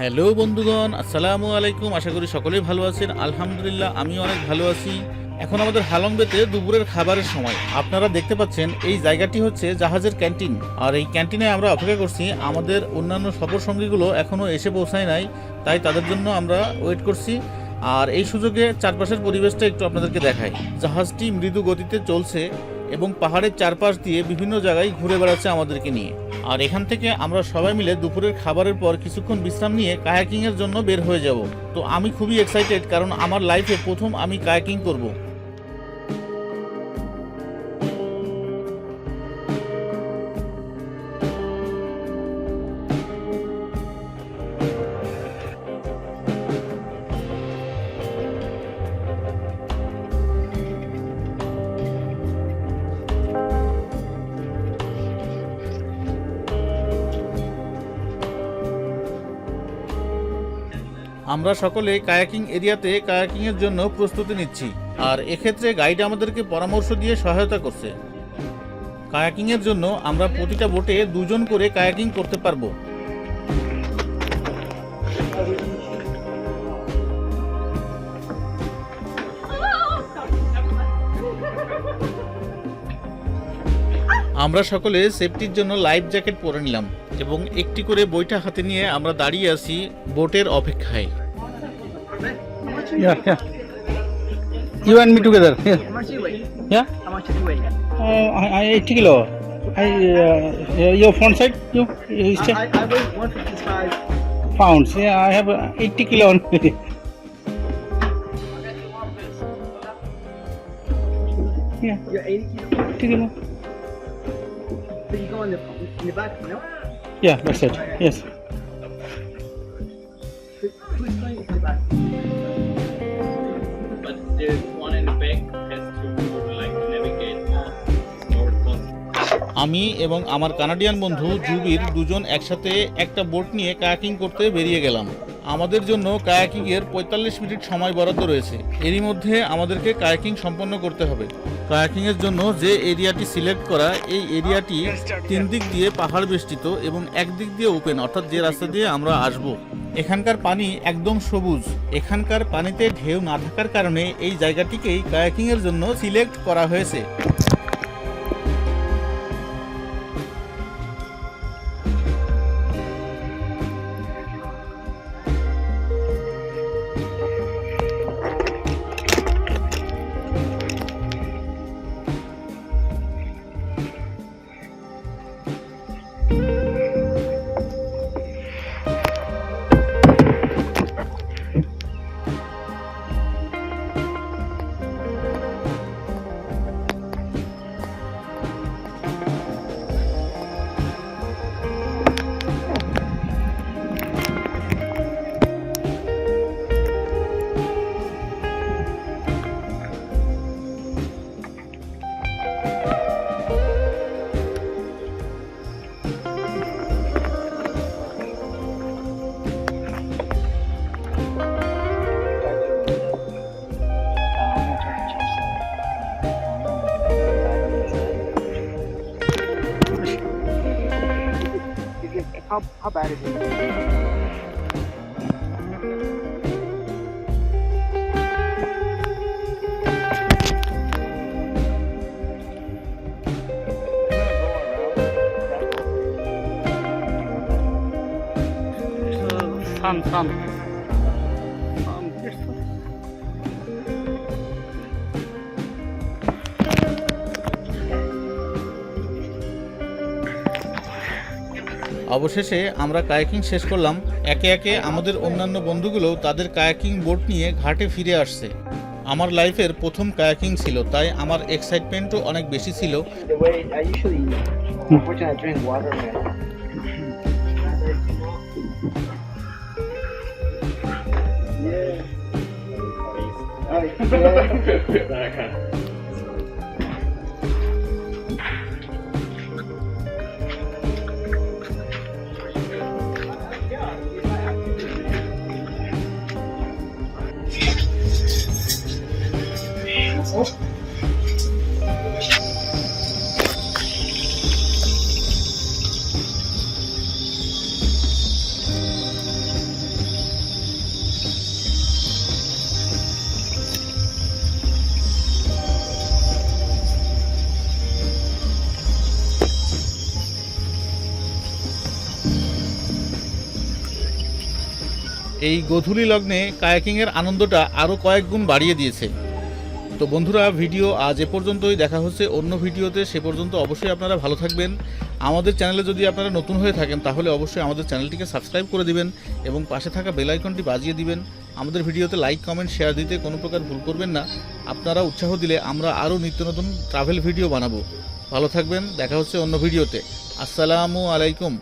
Hello বন্ধুগণ, আসসালামু আলাইকুম। আশা করি সকলেই ভালো আছেন। আলহামদুলিল্লাহ আমিও অনেক ভালো আছি। এখন আমাদের হালং বেতে দুপুরের খাবারের সময়। আপনারা দেখতে পাচ্ছেন এই জায়গাটি হচ্ছে জাহাজের ক্যান্টিন। আর এই ক্যান্টিনে আমরা অপেক্ষা করছি। আমাদের অন্যান্য সফর সঙ্গীগুলো এখনও এসে পৌঁছায় নাই, তাই তাদের জন্য আমরা ওয়েট করছি। আর এই সুযোগে চারপাশের পরিবেশটা একটু আপনাদেরকে দেখাই। জাহাজটি মৃদু গতিতে চলছে এবং পাহাড়ের চারপাশ দিয়ে বিভিন্ন জায়গায় ঘুরে বেড়াচ্ছে আমাদেরকে নিয়ে। আর এখান থেকে আমরা সবাই মিলে দুপুরের খাবারের পর কিছুক্ষণ বিশ্রাম নিয়ে কায়াকিংয়ের জন্য বের হয়ে যাব। তো আমি খুবই এক্সাইটেড, কারণ আমার লাইফে প্রথম আমি কায়াকিং করব। আমরা সকলে কায়াকিং এরিয়াতে কায়াকিংয়ের জন্য প্রস্তুতি নিচ্ছি। আর এক্ষেত্রে গাইড আমাদেরকে পরামর্শ দিয়ে সহায়তা করছে। কায়াকিংয়ের জন্য আমরা প্রতিটা বোটে দুজন করে কায়াকিং করতে পারবো। আমরা সকলে সেফটির জন্য লাইফ জ্যাকেট পরে নিলাম এবং একটি করে বইটা হাতে নিয়ে আমরা দাঁড়িয়ে আছি বোটের অপেক্ষায়। Yeah, yeah. You and me together. Yeah. How much do you weigh? Yeah. How much do you weigh? I 80 kilo. Your front side. You stay. I weigh 155. Pounds. Yeah, I have 80 kilo on me. Yeah, You're 80 kilos. 80 kilo. So you go in the back, no? Yeah, that's it. Yes. Who's going in the back? But the one in the back has to like navigate forward coast. আমি এবং আমার Canadian বন্ধু জুবির দুজন একসাথে একটা boat নিয়ে kayaking করতে বেরিয়ে গেলাম। আমাদের জন্য কায়াকিংয়ের 45 মিনিট সময় বরাদ্দ রয়েছে। এরই মধ্যে আমাদেরকে কায়াকিং সম্পন্ন করতে হবে। কায়াকিংয়ের জন্য যে এরিয়াটি সিলেক্ট করা, এই এরিয়াটি 3 দিক দিয়ে পাহাড় বেষ্টিত এবং একদিক দিয়ে ওপেন, অর্থাৎ যে রাস্তা দিয়ে আমরা আসব। এখানকার পানি একদম সবুজ। এখানকার পানিতে ঢেউ না থাকার কারণে এই জায়গাটিকেই কায়াকিংয়ের জন্য সিলেক্ট করা হয়েছে। How bad is it? Sun. অবশেষে আমরা কায়াকিং শেষ করলাম। একে একে আমাদের অন্যান্য বন্ধুগুলো তাদের কায়াকিং বোট নিয়ে ঘাটে ফিরে আসছে। আমার লাইফের প্রথম কায়াকিং ছিল, তাই আমার এক্সাইটমেন্টও অনেক বেশি ছিল। The way I usually, unfortunately, I drink water, man. এই গোধূলি লগ্নে কায়াকিংয়ের আনন্দটা আরও কয়েক গুণ বাড়িয়ে দিয়েছে। তো বন্ধুরা, ভিডিও আজ এ পর্যন্তই। দেখা হচ্ছে অন্য ভিডিওতে। সে পর্যন্ত অবশ্যই আপনারা ভালো থাকবেন। আমাদের চ্যানেলে যদি আপনারা নতুন হয়ে থাকেন তাহলে অবশ্যই আমাদের চ্যানেলটিকে সাবস্ক্রাইব করে দিবেন এবং পাশে থাকা বেল আইকনটি বাজিয়ে দিবেন। আমাদের ভিডিওতে লাইক, কমেন্ট, শেয়ার দিতে কোনো প্রকার ভুল করবেন না। আপনারা উৎসাহ দিলে আমরা আরও নিত্য নতুন ট্রাভেল ভিডিও বানাবো। ভালো থাকবেন। দেখা হচ্ছে অন্য ভিডিওতে। আসসালামু আলাইকুম।